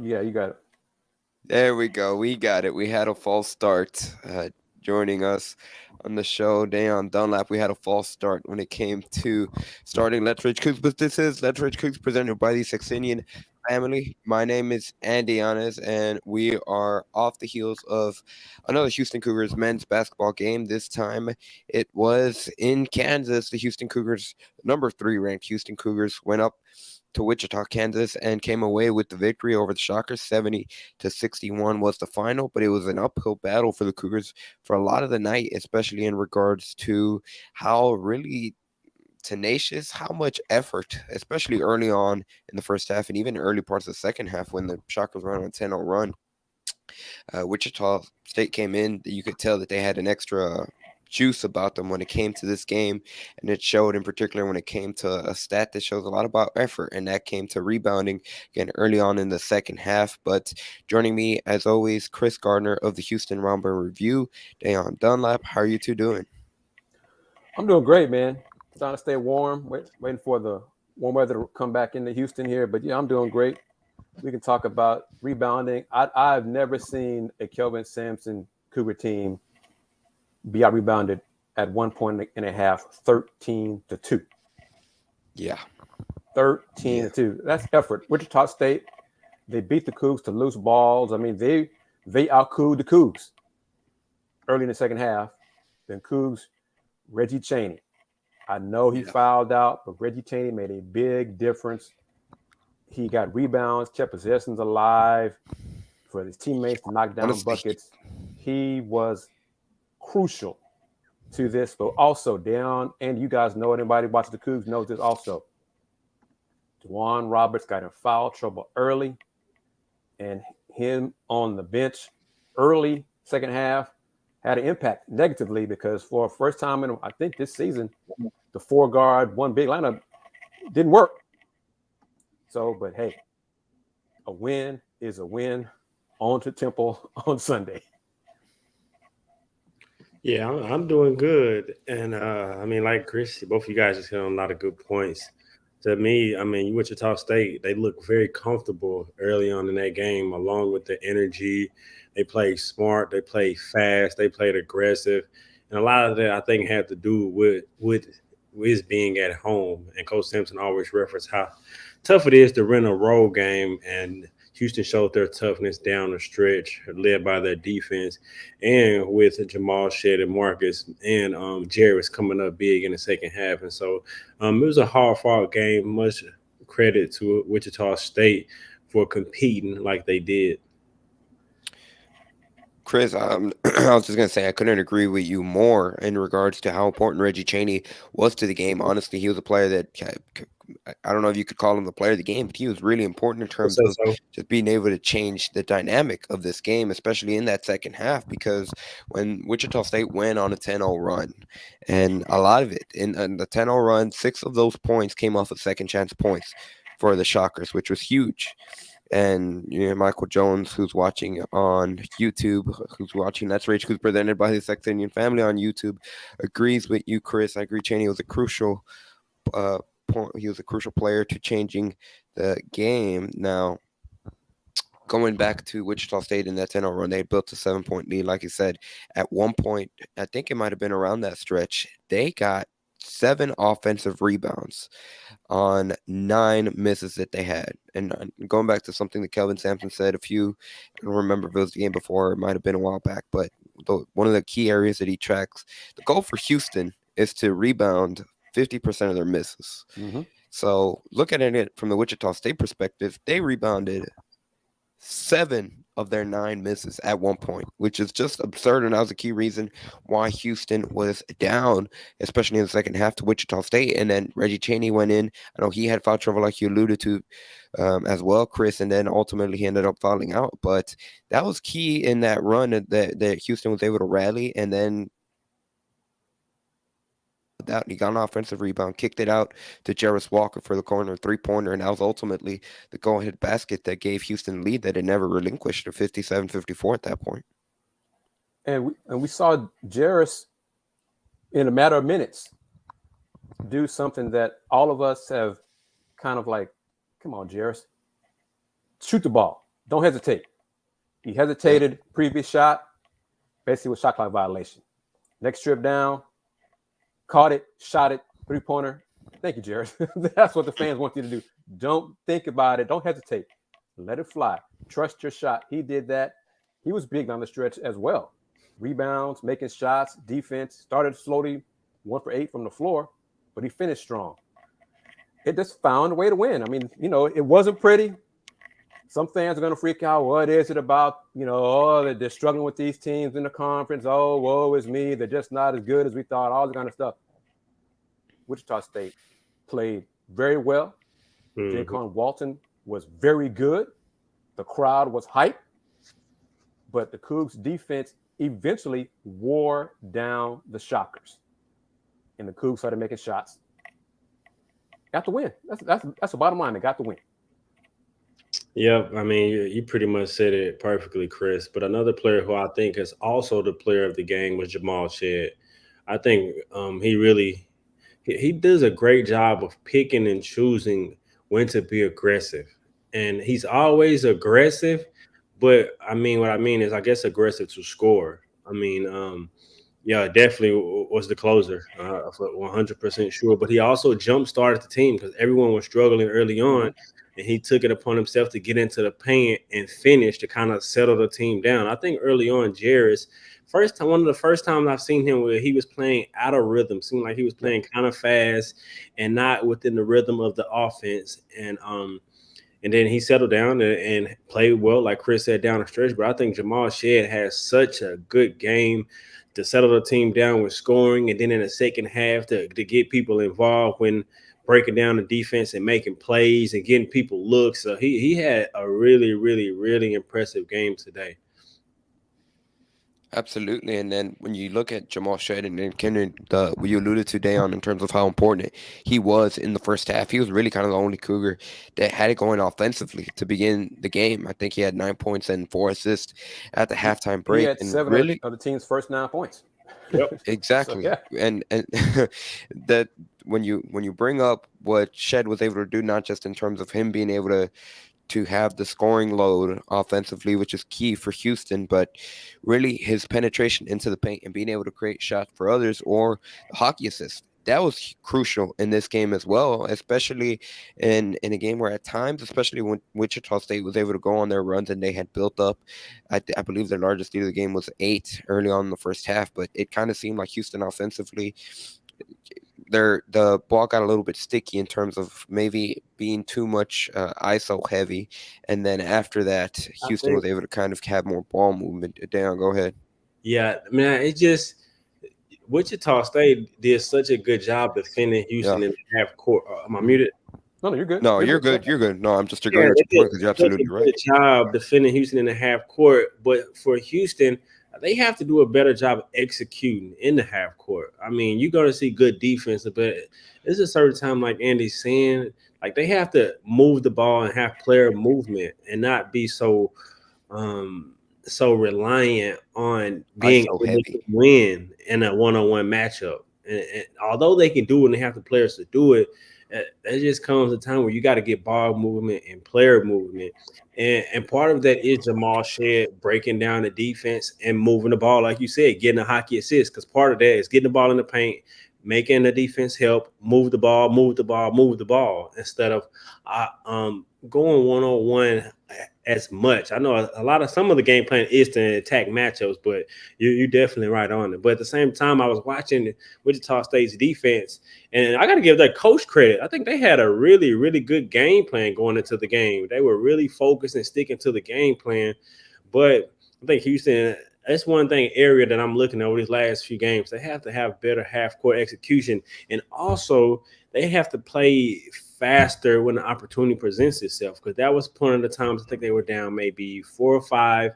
Yeah, you got it. There we go. We got it. We had a false start. Joining us on the show, Dayon Dunlap. We had a false start when it came to starting Let's Rage Coogs, but this is Let's Rage Coogs presented by the Saxenian Family. My name is Andy Yanez, and we are off the heels of another Houston Cougars men's basketball game. This time it was in Kansas. The Houston Cougars, number 3 ranked Houston Cougars, went up to Wichita, Kansas, and came away with the victory over the Shockers. 70-61 was the final, but it was an uphill battle for the Cougars for a lot of the night, especially in regards to how really tenacious, how much effort, especially early on in the first half and even early parts of the second half when the Shockers went on a 10-0 run. Wichita State came in. You could tell that they had an extra juice about them when it came to this game, and it showed in particular when it came to a stat that shows a lot about effort, and that came to rebounding again early on in the second half. But joining me, as always, Kris Gardner of the Houston Roundbird Review, Dayon Dunlap. How are you two doing? I'm doing great, man. Trying to stay warm, waiting for the warm weather to come back into Houston here. But yeah, I'm doing great. We can talk about rebounding. I've never seen a Kelvin Sampson Cougar team be out rebounded at 1 point and a half, 13-2. Yeah, 13 yeah, to 2. That's effort. Wichita State, they beat the Cougs to loose balls. I mean, they outcooed the Cougs early in the second half. Then Cougs, Reggie Chaney. I know he yeah. fouled out, but Reggie Chaney made a big difference. He got rebounds, kept possessions alive for his teammates to knock down Honestly, buckets. He was crucial to this, but also down, and you guys know it, anybody watching the Cougs knows this also. Juwan Roberts got in foul trouble early, and him on the bench early second half had an impact negatively because for the first time in I think this season, the 4 guard, one big lineup didn't work. So, but hey, a win is a win. On to Temple on Sunday. Yeah, I'm doing good, and I mean, like Chris, both of you guys just hit on a lot of good points. To me, I mean, Wichita State, they look very comfortable early on in that game, along with the energy. They played smart, they played fast, they played aggressive, and a lot of that I think had to do with being at home. And Coach Simpson always referenced how tough it is to run a road game, and Houston showed their toughness down the stretch, led by their defense, and with Jamal Shed and Marcus and Jarris coming up big in the second half. And so it was a hard fought game. Much credit to Wichita State for competing like they did. Chris, I was just gonna say I couldn't agree with you more in regards to how important Reggie Chaney was to the game. Honestly, he was a player that I don't know if you could call him the player of the game, but he was really important in I terms said of so. just being able to change the dynamic of this game, especially in that second half. Because when Wichita State went on a 10-0 run, and a lot of it in the 10-0 run, 6 of those points came off of second chance points for the Shockers, which was huge. And Michael Jones, who's watching on YouTube, who's watching That's Rage, who's presented by the Saxenian Family on YouTube, agrees with you, Chris. I agree. Cheney was a crucial uh, point. He was a crucial player to changing the game. Now, going back to Wichita State in that 10-0 run, they built a 7 point lead. Like you said, at one point, I think it might have been around that stretch, they got 7 offensive rebounds on 9 misses that they had. And going back to something that Kelvin Sampson said I don't remember if it was the game before, it might have been a while back, but one of the key areas that he tracks, the goal for Houston is to rebound 50% of their misses. Mm-hmm. So looking at it from the Wichita State perspective, they rebounded 7 of their 9 misses at one point, which is just absurd. And that was a key reason why Houston was down, especially in the second half to Wichita State. And then Reggie Chaney went in. I know he had foul trouble, like you alluded to as well, Chris. And then ultimately he ended up fouling out. But that was key in that run that Houston was able to rally. And then that he got an offensive rebound, kicked it out to Jarris Walker for the corner 3-pointer, and that was ultimately the go-ahead basket that gave Houston the lead that it never relinquished to 57-54 at that point. And we saw Jarris in a matter of minutes do something that all of us have kind of like, come on, Jarris, shoot the ball. don't hesitate. He hesitated, previous shot, basically was shot clock violation. Next trip down, caught it, shot it, 3-pointer. Thank you, Jared. That's what the fans want you to do. Don't think about it. Don't hesitate. Let it fly. Trust your shot. He did that. He was big down the stretch as well. Rebounds, making shots, defense. Started slowly, 1 for 8 from the floor, but he finished strong. It just found a way to win. I mean, it wasn't pretty. Some fans are going to freak out. What is it about? They're struggling with these teams in the conference. Oh, woe is me. They're just not as good as we thought. All this kind of stuff. Wichita State played very well. Jaycon Walton was very good. The crowd was hyped. But the Cougs defense eventually wore down the Shockers. And the Cougs started making shots. Got the win. That's the bottom line. They got the win. Yep. I mean, you pretty much said it perfectly, Chris. But another player who I think is also the player of the game was Jamal Shead. I think he does a great job of picking and choosing when to be aggressive. And he's always aggressive. But, I mean, what I mean is, I guess, aggressive to score. I mean, yeah, definitely was the closer, 100% sure. But he also jump-started the team because everyone was struggling early on, and he took it upon himself to get into the paint and finish to kind of settle the team down. I think early on, Jairus, one of the first times I've seen him where he was playing out of rhythm, seemed like he was playing kind of fast and not within the rhythm of the offense. And then he settled down and played well, like Chris said, down the stretch. But I think Jamal Shead has such a good game to settle the team down with scoring, and then in the second half to get people involved when breaking down the defense and making plays and getting people looks. So he had a really, really, really impressive game today. Absolutely. And then when you look at Jamal Shead and then Kendrick, what you alluded to, Dayon, in terms of how important he was in the first half, he was really kind of the only Cougar that had it going offensively to begin the game. I think he had 9 points and 4 assists at the halftime break. He had and 7 really, of the team's first 9 points. Yep. Exactly. So, yeah. And that when you bring up what Shead was able to do, not just in terms of him being able to have the scoring load offensively, which is key for Houston, but really his penetration into the paint and being able to create shots for others or hockey assist. That was crucial in this game as well, especially in a game where at times, especially when Wichita State was able to go on their runs and they had built up, I believe their largest lead of the game was 8 early on in the first half, but it kind of seemed like Houston offensively, the ball got a little bit sticky in terms of maybe being too much ISO heavy, and then after that, Houston was able to kind of have more ball movement. Dan, go ahead. Yeah, man, it just Wichita State did such a good job defending Houston in the half court. Am I muted? No, you're good. No, you're good. You're good. No, I'm just agreeing with your point because you're absolutely right. Good job defending Houston in the half court, but for Houston, they have to do a better job of executing in the half court. I mean, you're going to see good defense, but there's a certain time, like Andy's saying, like they have to move the ball and have player movement and not be so reliant on being able to win in a one-on-one matchup. And although they can do it and they have the players to do it, there just comes a time where you got to get ball movement and player movement. And part of that is Jamal Shead breaking down the defense and moving the ball, like you said, getting a hockey assist, because part of that is getting the ball in the paint, making the defense help, move the ball, instead of going one-on-one as much. I know some of the game plan is to attack matchups, but you're definitely right on it. But at the same time, I was watching Wichita State's defense, and I got to give that coach credit. I think they had a really, really good game plan going into the game. They were really focused and sticking to the game plan. But I think Houston, that's one area that I'm looking at over these last few games. They have to have better half-court execution, and also they have to play faster when the opportunity presents itself, because that was one of the times I think they were down maybe 4 or 5.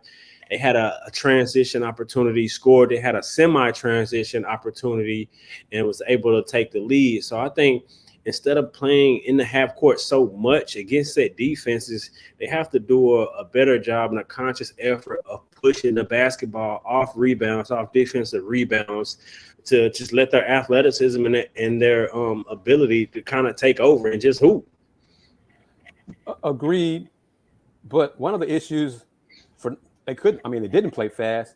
They had a transition opportunity, scored. They had a semi-transition opportunity and was able to take the lead. So I think instead of playing in the half court so much against that defenses, they have to do a better job and a conscious effort of pushing the basketball off rebounds, off defensive rebounds, to just let their athleticism and their ability to kind of take over and just hoop. Agreed. But one of the issues they didn't play fast.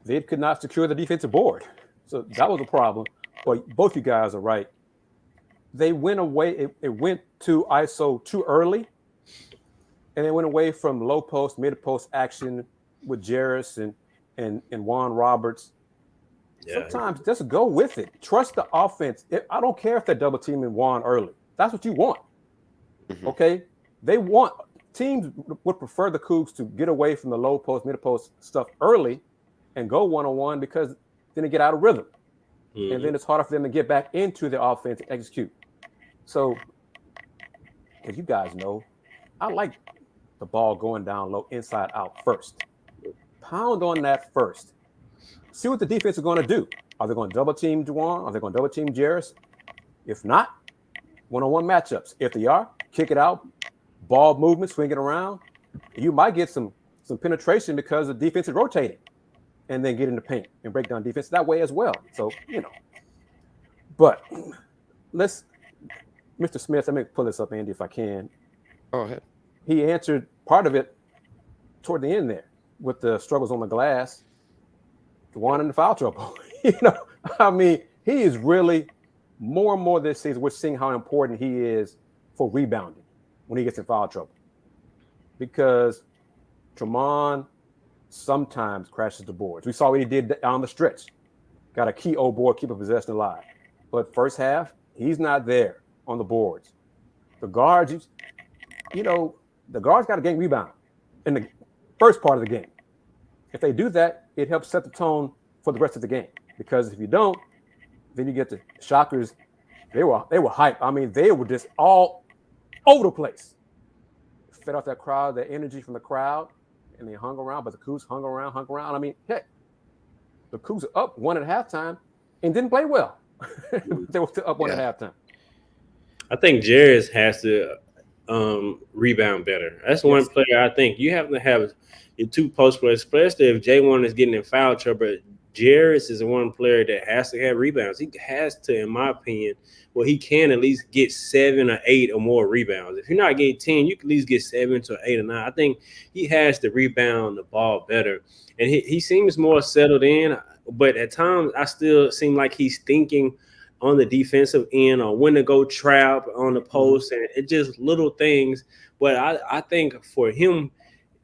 They could not secure the defensive board. So that was a problem. But both you guys are right. They went away. It went to ISO too early. And they went away from low post, mid post action with Jarris and Juan Roberts. Yeah. Sometimes just go with it. Trust the offense. I don't care if they're double teaming Juan early. That's what you want. Mm-hmm. Okay? Teams would prefer the Cougs to get away from the low post, mid post stuff early and go one-on-one, because then they get out of rhythm. Mm-hmm. And then it's harder for them to get back into the offense and execute. So, as you guys know, I like the ball going down low, inside out first. Pound on that first. See what the defense is going to do. Are they going to double team Juwan? Are they going to double team Jarris? If not, one-on-one matchups. If they are, kick it out, ball movement, swing it around. You might get some penetration because the defense is rotating, and then get in the paint and break down defense that way as well. So, But Mr. Smith, let me pull this up, Andy, if I can. Go ahead. He answered part of it toward the end there with the struggles on the glass, Juwan in the foul trouble. He is really more and more this season. We're seeing how important he is for rebounding when he gets in foul trouble, because Tremont sometimes crashes the boards. We saw what he did down the stretch. Got a key old board, keep a possession alive. But first half, he's not there on the boards. The guards, the guards got to gain rebound in the first part of the game. If they do that, it helps set the tone for the rest of the game. Because if you don't, then you get the Shockers. They were hyped. They were just all over the place. Fed off that crowd, that energy from the crowd, and they hung around. But the Cougs hung around. Heck, the Cougs are up one at halftime and didn't play well. They were still up one at halftime. I think Jarris has to rebound better. That's one player I think you have to have your two post players, especially if J1 is getting in foul trouble. Jarris is the one player that has to have rebounds. He has to, in my opinion, he can at least get 7 or 8 or more rebounds. If you're not getting 10, you can at least get 7 to 8 or 9. I think he has to rebound the ball better. And he seems more settled in, but at times I still seem like he's thinking on the defensive end or when to go trap on the post, and it just little things. But I think for him,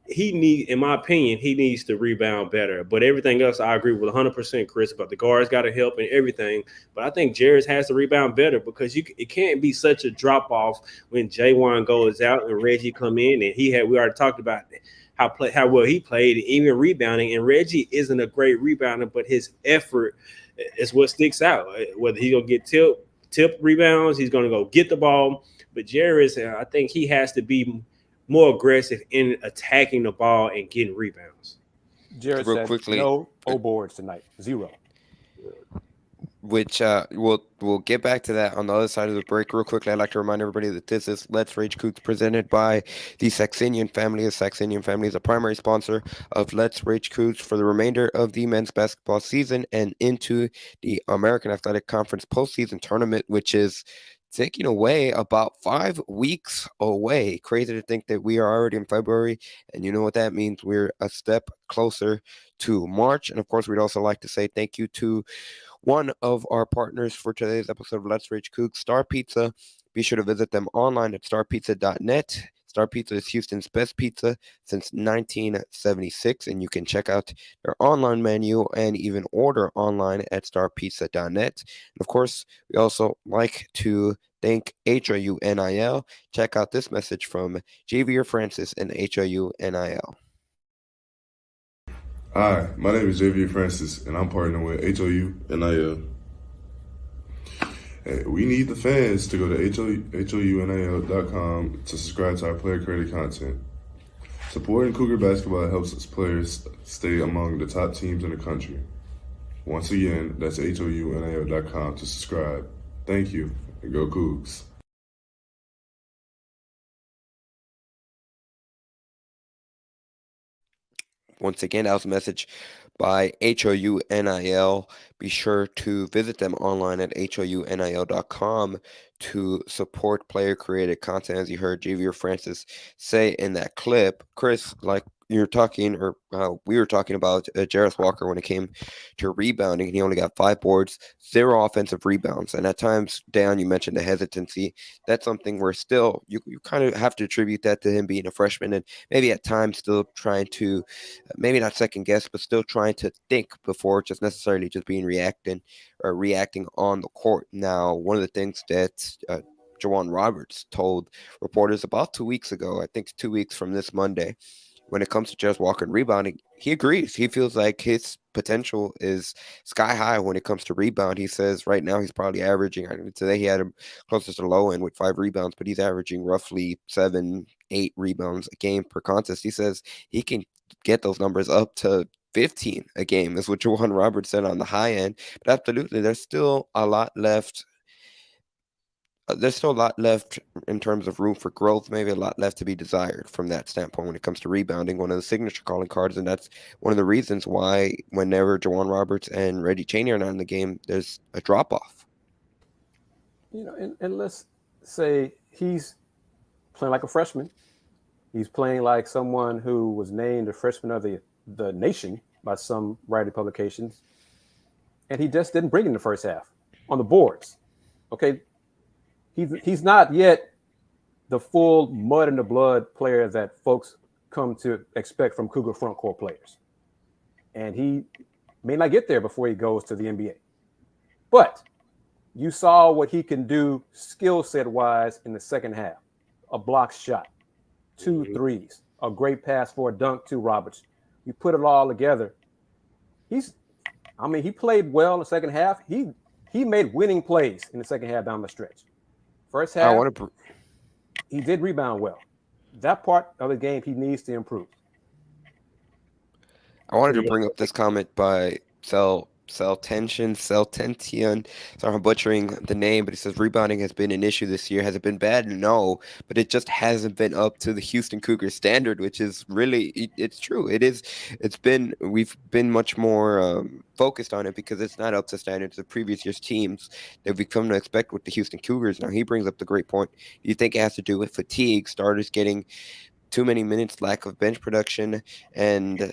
in my opinion, he needs to rebound better. But everything else, I agree with 100%, Chris, about the guards got to help and everything. But I think Jarris has to rebound better, because it can't be such a drop-off when J1 goes out and Reggie come in. And we already talked about how well he played, even rebounding. And Reggie isn't a great rebounder, but his effort is what sticks out. Whether he's going to get tip rebounds, he's going to go get the ball. But Jarris, I think he has to be more aggressive in attacking the ball and getting rebounds. Jarris said quickly, no boards tonight, 0. Which we'll get back to that on the other side of the break. Real quickly, I'd like to remind everybody that this is Let's Rage Coogs, presented by the Saxenian Family. The Saxenian Family is a primary sponsor of Let's Rage Coogs for the remainder of the men's basketball season and into the American Athletic Conference postseason tournament, which is taking away about 5 weeks away. Crazy to think that we are already in February, and you know what that means. We're a step closer to March. And of course, we'd also like to say thank you to one of our partners for today's episode of Let's Rage Coogs, Star Pizza. Be sure to visit them online at starpizza.net. Star Pizza is Houston's best pizza since 1976, and you can check out their online menu and even order online at starpizza.net. And of course, we also like to thank HOUNIL. Check out this message from Javier Francis and HOUNIL. Hi, my name is Javier Francis, and I'm partnering with HOUNIL. Hey, we need the fans to go to HOUNIL.com to subscribe to our player credit content. Supporting Cougar basketball helps us players stay among the top teams in the country. Once again, that's HOUNIL.com to subscribe. Thank you, and go Cougs. once again, that was a message by HOUNIL. Be sure to visit them online at HOUNIL.com to support player-created content, as you heard Javier Francis say in that clip. Kris, like you're talking, or we were talking about Jareth Walker when it came to rebounding. He only got 5 boards, 0 offensive rebounds. And at times, Dan, you mentioned the hesitancy. That's something where still you kind of have to attribute that to him being a freshman and maybe at times still trying to, maybe not second guess, but still trying to think before just necessarily just being reacting on the court. Now, one of the things that Juwan Roberts told reporters about 2 weeks ago, I think 2 weeks from this Monday, when it comes to Jareth Walker and rebounding, he agrees. He feels like his potential is sky high when it comes to rebound. He says right now he's probably averaging, today he had him closest to low end with 5 rebounds, but he's averaging roughly 7, 8 rebounds a game per contest. He says he can get those numbers up to 15 a game, is what Juwan Roberts said on the high end. But absolutely, there's still a lot left. There's still a lot left in terms of room for growth, maybe a lot left to be desired from that standpoint when it comes to rebounding, one of the signature calling cards. And that's one of the reasons why whenever Juwan Roberts and Reggie Chaney are not in the game, there's a drop-off. And let's say he's playing like a freshman. He's playing like someone who was named the freshman of the nation by some writing publications. And he just didn't bring it in the first half on the boards. Okay. He's not yet the full mud in the blood player that folks come to expect from Cougar front court players. And he may not get there before he goes to the NBA. But you saw what he can do skill set wise in the second half. A block shot, 2 threes, a great pass for a dunk to Roberts. You put it all together. He played well in the second half. He made winning plays in the second half down the stretch. First half, he did rebound well. That part of the game, he needs to improve. I wanted to bring up this comment by Celtentian. Sorry, I'm butchering the name, but he says rebounding has been an issue this year. Has it been bad? No, but it just hasn't been up to the Houston Cougars standard, which is really, it's true. It is. We've been much more focused on it because it's not up to standards of previous year's teams that we've come to expect with the Houston Cougars. Now, he brings up the great point. Do you think it has to do with fatigue, starters getting too many minutes, lack of bench production, and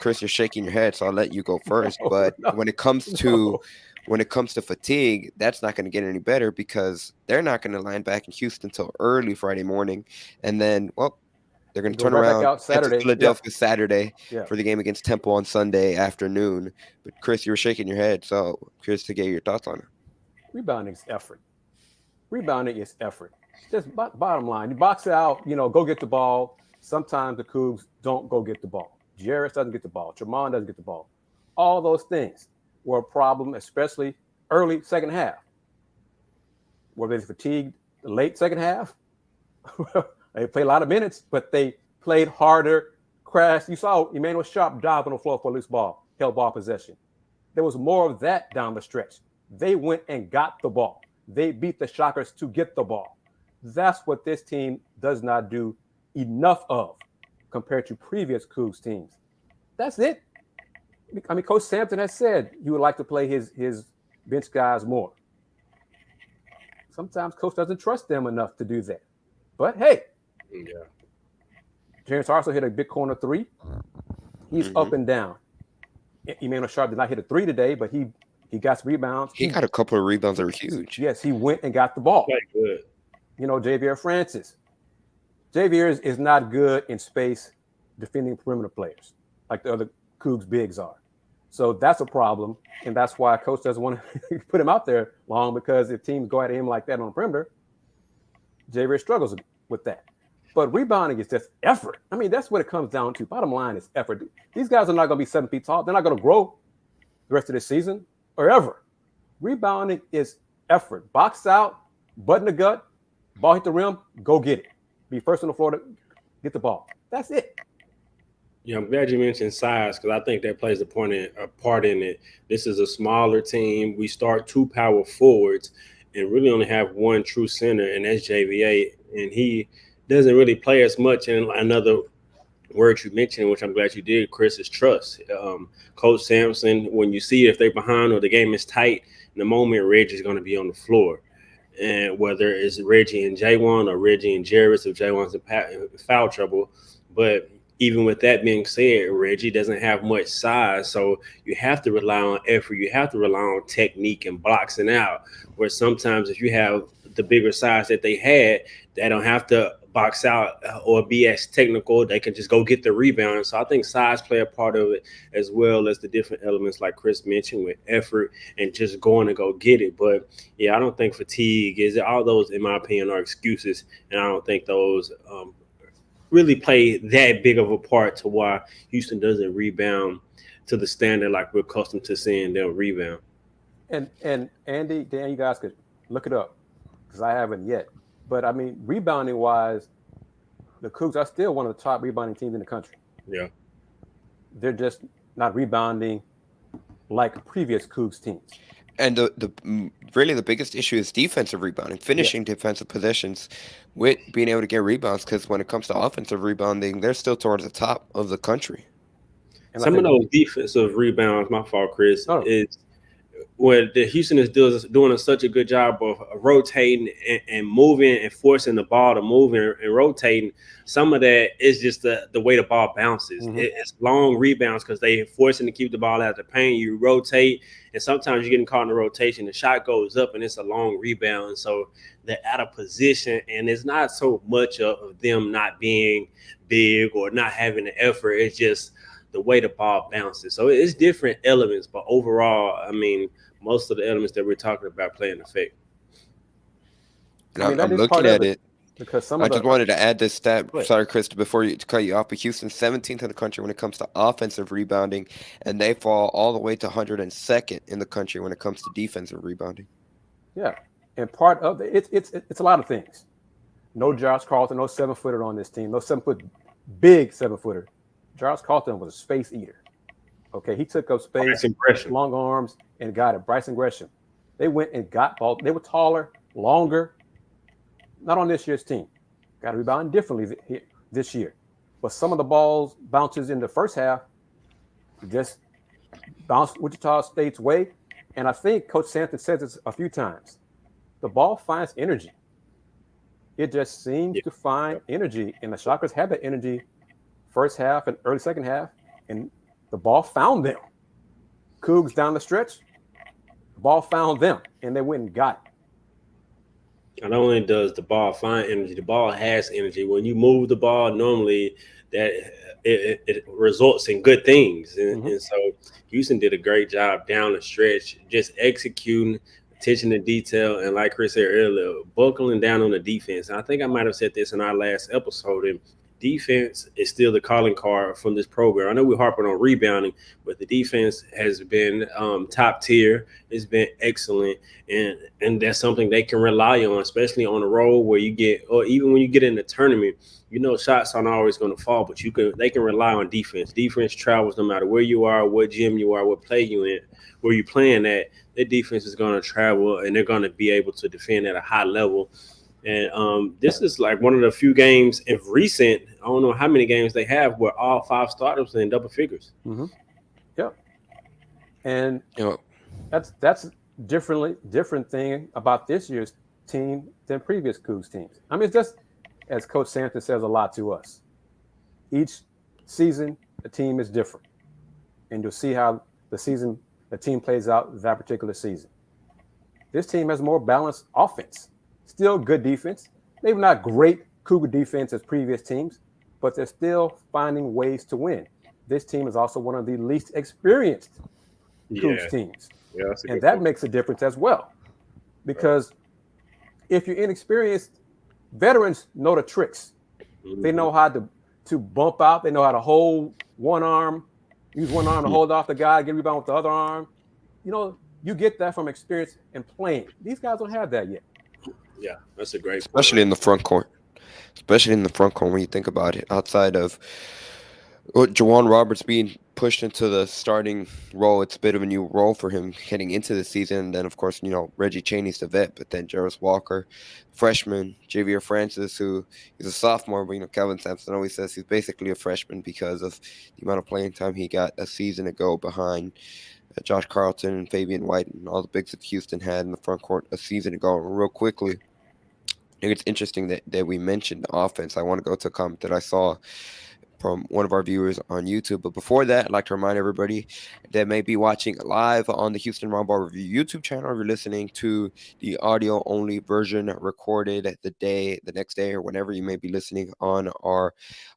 Kris, you're shaking your head, so I'll let you go first. But when it comes to fatigue, that's not going to get any better because they're not going to line back in Houston until early Friday morning, and then they're going to turn around out Saturday. to Philadelphia Saturday for the game against Temple on Sunday afternoon. But Kris, you were shaking your head, so curious to get your thoughts on it. Rebounding is effort. Just bottom line, you box it out. Go get the ball. Sometimes the Cougs don't go get the ball. Jareth doesn't get the ball. Tremont doesn't get the ball. All those things were a problem, especially early second half. Were they fatigued the late second half? They played a lot of minutes, but they played harder, crashed. You saw Emmanuel Sharp dive on the floor for a loose ball, held ball possession. There was more of that down the stretch. They went and got the ball. They beat the Shockers to get the ball. That's what this team does not do enough of compared to previous Cougs teams. That's it. Coach Sampson has said he would like to play his bench guys more. Sometimes Coach doesn't trust them enough to do that. But hey, Terrence also hit a big corner 3. He's up and down. Emmanuel Sharp did not hit a 3 today, but he got some rebounds. He got a couple of rebounds that were huge. Yes, he went and got the ball. Quite good. Javier Francis. Javier is not good in space defending perimeter players like the other Cougs bigs are. So that's a problem, and that's why Coach doesn't want to put him out there long, because if teams go at him like that on the perimeter, Javier struggles with that. But rebounding is just effort. That's what it comes down to. Bottom line is effort. These guys are not going to be 7 feet tall. They're not going to grow the rest of the season or ever. Rebounding is effort. Box out, butt in the gut, ball hit the rim, go get it. Be first on the floor to get the ball. That's it. Yeah, I'm glad you mentioned size, because I think that plays a part in it. This is a smaller team. We start 2 power forwards and really only have 1 true center, and that's JVA. And he doesn't really play as much in another word you mentioned, which I'm glad you did, Chris, is trust. Coach Sampson, when you see if they're behind or the game is tight, in the moment Reggie's going to be on the floor. And whether it's Reggie and J1 or Reggie and Jarvis, if J1's in foul trouble. But even with that being said, Reggie doesn't have much size, so you have to rely on effort. You have to rely on technique and boxing out, where sometimes if you have the bigger size that they had, they don't have to box out or be as technical. They can just go get the rebound. So I think size play a part of it, as well as the different elements like Chris mentioned with effort and just going to go get it. But yeah, I don't think fatigue is, all those, in my opinion, are excuses. And I don't think those really play that big of a part to why Houston doesn't rebound to the standard like we're accustomed to seeing them rebound. And Andy, Dan, you guys could look it up because I haven't yet. But I mean, rebounding wise, the Cougs are still one of the top rebounding teams in the country. Yeah. They're just not rebounding like previous Cougs teams. And the really the biggest issue is defensive rebounding, finishing defensive possessions with being able to get rebounds, because when it comes to offensive rebounding, they're still towards the top of the country. And some of those defensive rebounds, my fault, Chris, is where the Houston is doing such a good job of rotating and moving and forcing the ball to move and rotating. Some of that is just the way the ball bounces. Mm-hmm. It's long rebounds because they're forcing to keep the ball out of the paint. You rotate, and sometimes you're getting caught in the rotation. The shot goes up, and it's a long rebound. And so they're out of position, and it's not so much of them not being big or not having the effort. It's just the way the ball bounces. So it's different elements, but overall, I mean, most of the elements that we're talking about play an effect. And I'm looking at it because I just wanted to add this stat. Sorry, Chris, before you cut you off. But Houston's 17th in the country when it comes to offensive rebounding, and they fall all the way to 102nd in the country when it comes to defensive rebounding. Yeah, and part of it's a lot of things. No Josh Carlton, no 7-footer on this team, no 7-foot big 7-footer. Josh Carlton was a space eater. Okay, he took up space, long arms, and got it. Bryson Gresham. They went and got ball. They were taller, longer. Not on this year's team. Got to rebound differently this year. But some of the balls bounces in the first half just bounced Wichita State's way. And I think Coach Sampson says this a few times. The ball finds energy. It just seems to find energy. And the Shockers had that energy first half and early second half. And the ball found them. Coogs down the stretch, the ball found them, and they went and got it. Not only does the ball find energy, the ball has energy. When you move the ball, normally that it results in good things. And so Houston did a great job down the stretch, just executing, attention to detail, and like Chris said earlier, buckling down on the defense. And I think I might have said this in our last episode, and defense is still the calling card from this program. I know we're harping on rebounding, but the defense has been top tier. It's been excellent, and that's something they can rely on, especially on the road where you get, or even when you get in the tournament. You know, shots aren't always going to fall, but they can rely on defense. Defense travels no matter where you are, what gym you are, what play you in, where you playing at. Their defense is going to travel, and they're going to be able to defend at a high level. And this is like one of the few games in recent, I don't know how many games they have, where all 5 starters are in double figures. Mm-hmm. Yeah. And that's different thing about this year's team than previous Cougs teams. I mean, it's just, as Coach Sampson says a lot to us, each season the team is different. And you'll see how the team plays out that particular season. This team has more balanced offense. Still good defense. Maybe not great Cougar defense as previous teams, but they're still finding ways to win. This team is also one of the least experienced Cougs teams. Yeah, and that makes a difference as well. Because if you're inexperienced, veterans know the tricks. Mm-hmm. They know how to bump out. They know how to hold one arm, use one arm to hold off the guy, get rebound with the other arm. You know, you get that from experience and playing. These guys don't have that yet. Yeah, that's a great especially point. In the front court. Especially in the front court when you think about it. Outside of Juwan Roberts being pushed into the starting role. It's a bit of a new role for him heading into the season. And then, of course, Reggie Chaney's the vet, but then Jarvis Walker, freshman, Javier Francis, who is a sophomore, but, Kelvin Sampson always says he's basically a freshman because of the amount of playing time he got a season ago behind Josh Carlton and Fabian White and all the bigs that Houston had in the front court a season ago. Real quickly, I think it's interesting that we mentioned offense. I want to go to a comment that I saw from one of our viewers on YouTube. But before that, I'd like to remind everybody that may be watching live on the Houston Round Ball Review YouTube channel, or you're listening to the audio-only version recorded the next day, or whenever you may be listening on our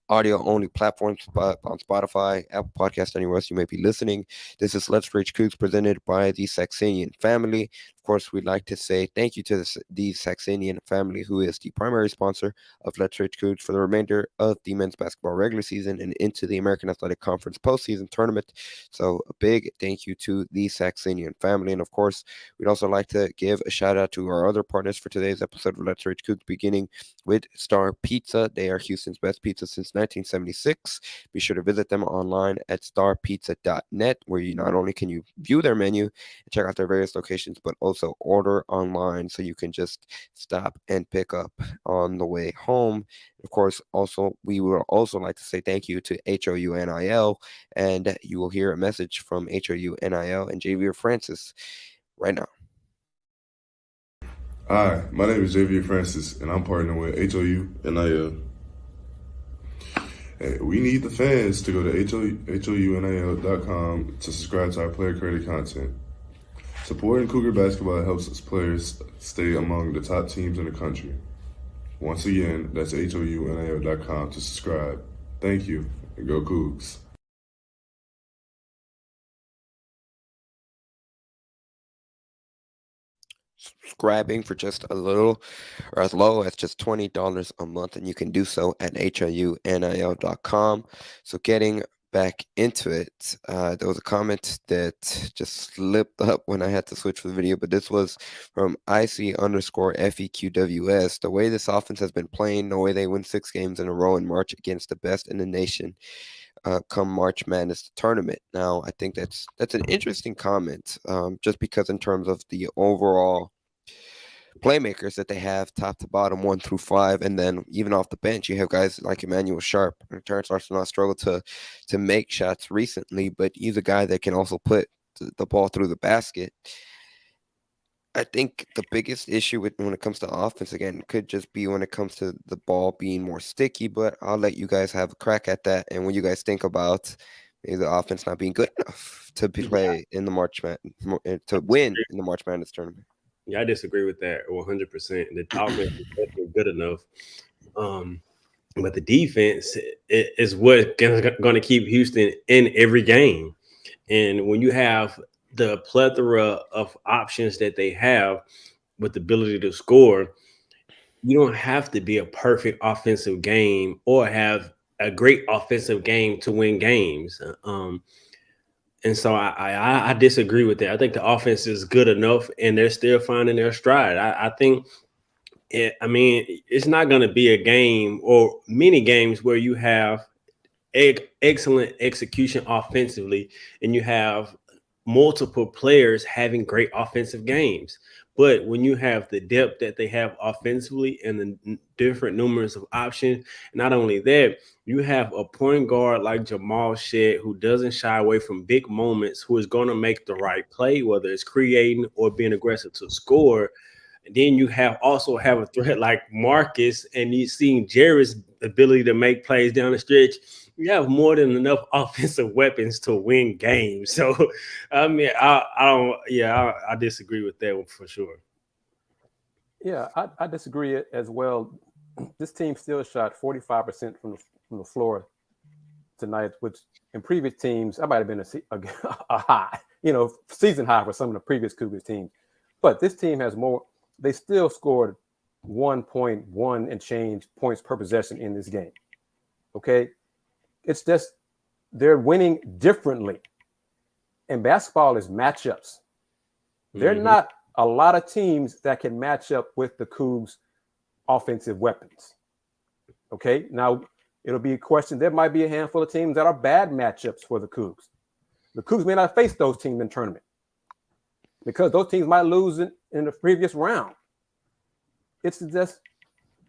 audio-only platforms on Spotify, Apple Podcast, anywhere else you may be listening. This is Let's Rage Coogs presented by the Saxenian Family. Of course, we'd like to say thank you to the Saxenian Family, who is the primary sponsor of Let's Rage Coogs for the remainder of the men's basketball regular season and into the American Athletic Conference postseason tournament. So a big thank you to the Saxenian Family. And of course, we'd also like to give a shout out to our other partners for today's episode of Let's Rage Coogs, beginning with Star Pizza. They are Houston's best pizza since 1976. Be sure to visit them online at starpizza.net, where you not only can you view their menu and check out their various locations, but also order online, so you can just stop and pick up on the way home. Of course, also we would also like to say thank you to HOUNIL, and you will hear a message from HOUNIL and Javier Francis right now. Hi, my name is Javier Francis, and I'm partnering with HOUNIL. Hey, we need the fans to go to HOUNIL.com to subscribe to our player credit content. Supporting Cougar basketball helps us players stay among the top teams in the country. Once again, that's HOUNIL.com to subscribe. Thank you, and go Coogs. Subscribing for just a little, or as low as just $20 a month, and you can do so at HOUNIL.com. So getting back into it, there was a comment that just slipped up when I had to switch the video, but this was from IC_FEQWS. The way this offense has been playing, the way they win 6 games in a row in March against the best in the nation come March Madness tournament. Now, I think that's an interesting comment, just because in terms of the overall playmakers that they have top to bottom 1 through 5, and then even off the bench you have guys like Emmanuel Sharp and Terrence Arsenault struggled to make shots recently, but he's a guy that can also put the ball through the basket. I think the biggest issue when it comes to offense, again, could just be when it comes to the ball being more sticky, but I'll let you guys have a crack at that. And when you guys think about maybe the offense not being good enough to play in the March Madness, to win in the March Madness tournament. Yeah, I disagree with that 100%. The offense is definitely good enough. But the defense is what's going to keep Houston in every game. And when you have the plethora of options that they have with the ability to score, you don't have to be a perfect offensive game or have a great offensive game to win games. And so I disagree with that. I think the offense is good enough, and they're still finding their stride. I think it's not going to be a game or many games where you have excellent execution offensively and you have multiple players having great offensive games. But when you have the depth that they have offensively and the different numerous of options, not only that, you have a point guard like Jamal Shead who doesn't shy away from big moments, who is going to make the right play, whether it's creating or being aggressive to score. And then you also have a threat like Marcus, and you see Jerry's ability to make plays down the stretch. You have more than enough offensive weapons to win games. So, I disagree with that one for sure. Yeah, I disagree as well. This team still shot 45% from the floor tonight, which in previous teams, that might have been a high, season high for some of the previous Cougars teams. But this team has more. They still scored 1.1 and change points per possession in this game. Okay? It's just they're winning differently. And basketball is matchups. They're not a lot of teams that can match up with the Cougs' offensive weapons. Okay? Now, it'll be a question. There might be a handful of teams that are bad matchups for the Cougs. The Cougs may not face those teams in the tournament because those teams might lose in the previous round. It's just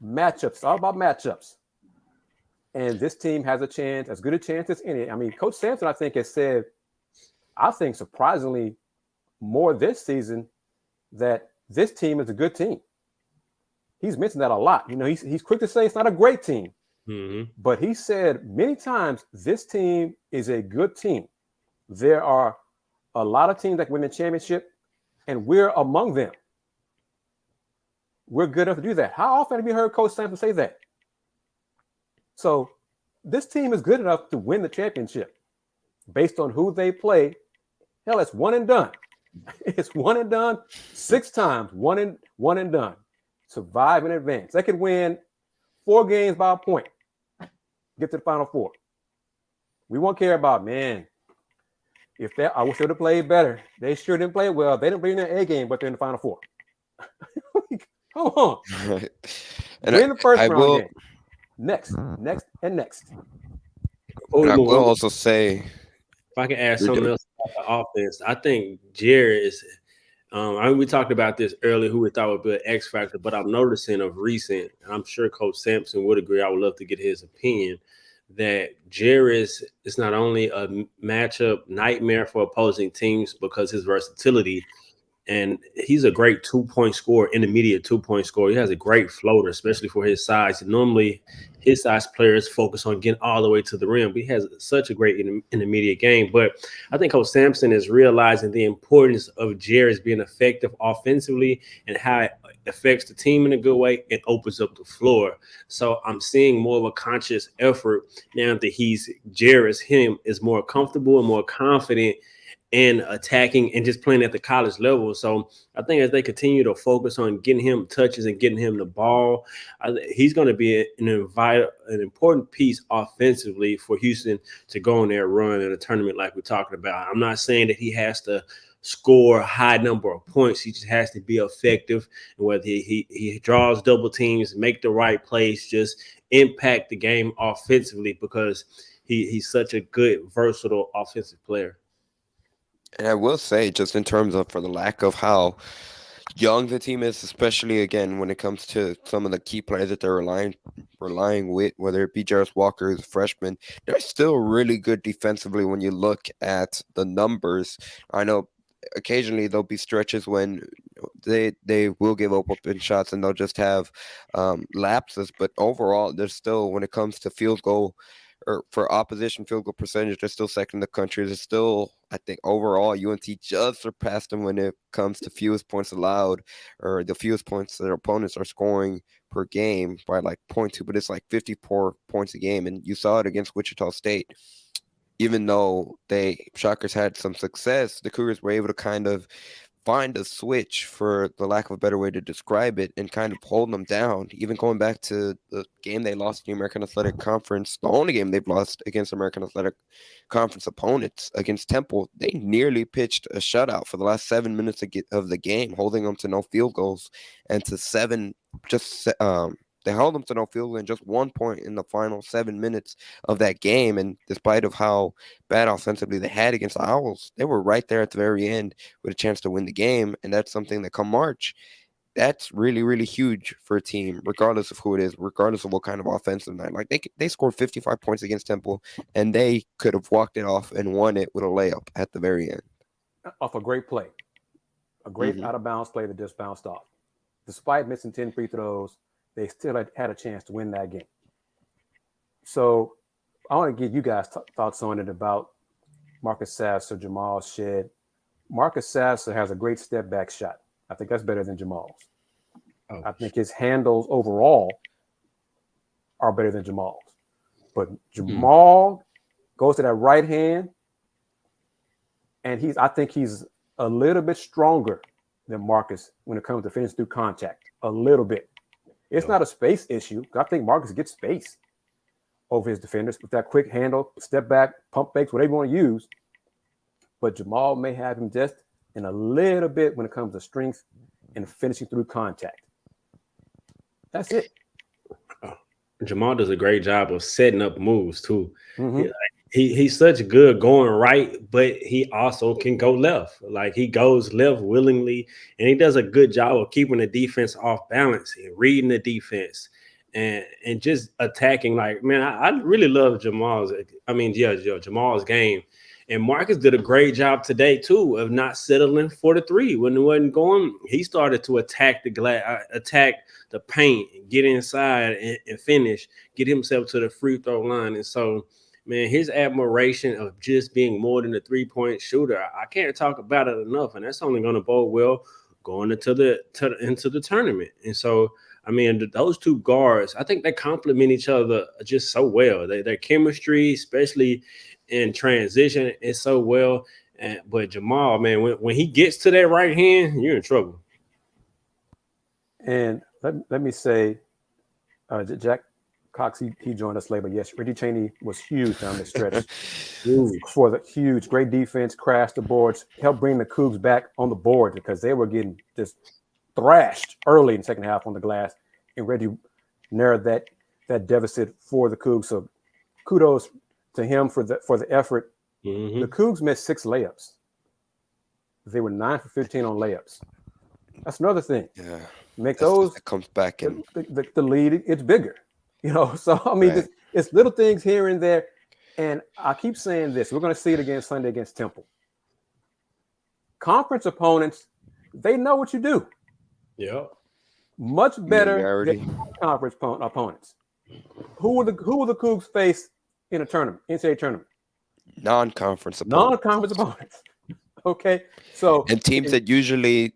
matchups. It's all about matchups. And this team has a chance, as good a chance as any. I mean, Coach Sampson, I think, has said, I think surprisingly more this season, that this team is a good team. He's mentioned that a lot. You know, he's quick to say it's not a great team. Mm-hmm. But he said many times, this team is a good team. There are a lot of teams that win the championship, and we're among them. We're good enough to do that. How often have you heard Coach Sampson say that? So this team is good enough to win the championship based on who they play. Hell, it's one and done. It's one and done 6 times, one and done. Survive in advance. They could win 4 games by a point. Get to the Final Four. We won't care about, man, if that, I wish they would have played better. They sure didn't play well. They didn't bring in an A game, but they're in the Final Four. Come on. And Win the first round will, game. Next. Oh, I will also say, if I can add something else about the offense, I think Jared is. I mean, we talked about this earlier, who we thought would be an X factor, but I'm noticing of recent, and I'm sure Coach Sampson would agree. I would love to get his opinion that Jairus is not only a matchup nightmare for opposing teams because his versatility, and he's a great 2-point scorer, intermediate 2-point scorer. He has a great floater, especially for his size. And normally, his size players focus on getting all the way to the rim, but he has such a great intermediate game. But I think Coach Sampson is realizing the importance of Jairus being effective offensively and how it affects the team in a good way and opens up the floor. So I'm seeing more of a conscious effort now that Jairus, him, is more comfortable and more confident and attacking and just playing at the college level. So I think as they continue to focus on getting him touches and getting him the ball, he's going to be an important piece offensively for Houston to go on their run in a tournament like we're talking about. I'm not saying that he has to score a high number of points. He just has to be effective. And whether he draws double teams, make the right plays, just impact the game offensively because he's such a good, versatile offensive player. and I will say, just in terms of for the lack of how young the team is, especially again when it comes to some of the key players that they're relying with, whether it be Jarris Walker, the freshman, they're still really good defensively when you look at the numbers. I know occasionally there'll be stretches when they will give up open shots and they'll just have lapses, but overall, they're still, when it comes to field goal or for opposition field goal percentage, they're still second in the country. They're still, I think, overall, UNT just surpassed them when it comes to fewest points allowed, or the fewest points their opponents are scoring per game by like 0.2, but it's like 54 points a game. And you saw it against Wichita State. Even though Shockers had some success, the Cougars were able to kind of find a switch, for the lack of a better way to describe it, and kind of hold them down. Even going back to the game they lost in the American Athletic Conference, the only game they've lost against American Athletic Conference opponents, against Temple, they nearly pitched a shutout for the last 7 minutes of the game, holding them to no field goals and to they held them to no field goal and just 1 point in the final 7 minutes of that game. And despite of how bad offensively they had against the Owls, they were right there at the very end with a chance to win the game. And that's something that come March, that's really, really huge for a team, regardless of who it is, regardless of what kind of offensive night. Like they scored 55 points against Temple, and they could have walked it off and won it with a layup at the very end. Off a great play. A great out-of-bounds play that just bounced off. Despite missing 10 free throws, they still had a chance to win that game. So I want to get you guys thoughts on it about Marcus Sasser, Jamal Shead. Marcus Sasser has a great step-back shot. I think that's better than Jamal's. I think his handles overall are better than Jamal's. But Jamal goes to that right hand, and I think he's a little bit stronger than Marcus when it comes to finishing through contact. A little bit. It's not a space issue. I think Marcus gets space over his defenders with that quick handle, step back, pump fakes, whatever you want to use. But Jamal may have him just in a little bit when it comes to strength and finishing through contact. That's it. Jamal does a great job of setting up moves too. Mhm. He's such good going right, but he also can go left. Like he goes left willingly, and he does a good job of keeping the defense off balance and reading the defense and just attacking. Like, man, I really love Jamal's. Jamal's game. And Marcus did a great job today too of not settling for the three when it wasn't going. He started to attack attack the paint, get inside and finish, get himself to the free throw line. And so, man, his admiration of just being more than a 3-point shooter, I can't talk about it enough. And that's only going to bode well going into the tournament. And so, I mean, those two guards, I think they complement each other just so well. Their chemistry, especially in transition, is so well. But Jamal, man, when he gets to that right hand, you're in trouble. And let me say, Jack Cox, he joined us late, but yes, Reggie Chaney was huge down the stretch. For the huge, great defense, crashed the boards, helped bring the Cougs back on the board because they were getting just thrashed early in the second half on the glass, and Reggie narrowed that deficit for the Cougs. So kudos to him for the effort. Mm-hmm. The Cougs missed 6 layups. They were 9 for 15 on layups. That's another thing. Yeah, Make those that comes back in the lead. It's bigger, So I mean, right. it's little things here and there. And I keep saying this: we're going to see it again Sunday against Temple. Conference opponents, they know what you do. Yeah, much better than conference opponents. Who will the Cougs face in a tournament, NCAA tournament? Non-conference opponents. Okay, so and teams that usually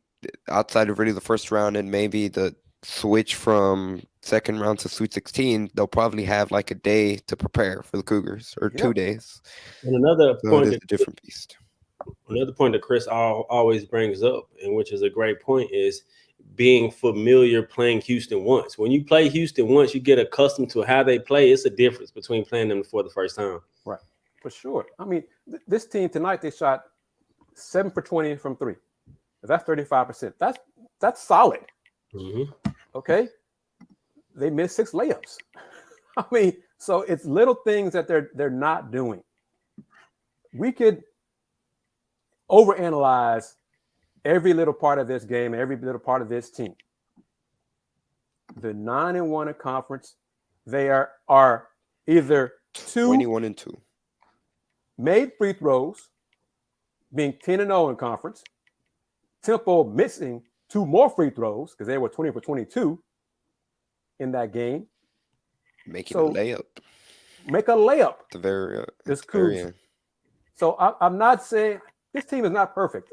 outside of really the first round and maybe the switch from second round to Sweet 16, they'll probably have like a day to prepare for the Cougars or 2 days. And another point, a different beast. Another point that Chris always brings up, and which is a great point, is being familiar playing Houston once. When you play Houston once, you get accustomed to how they play. It's a difference between playing them for the first time. Right, for sure. I mean, this team tonight, they shot 7 for 20 from 3. That's 35%. That's solid. Mm-hmm. Okay, they missed 6 layups. I mean, so it's little things that they're not doing. We could overanalyze every little part of this game, every little part of this team. The 9-1 in conference, they are either 21-2 made free throws, being 10-0 in conference. Temple missing 2 more free throws because they were 20 for 22 in that game. Making a layup. Make a layup. The very end. So I'm not saying this team is not perfect.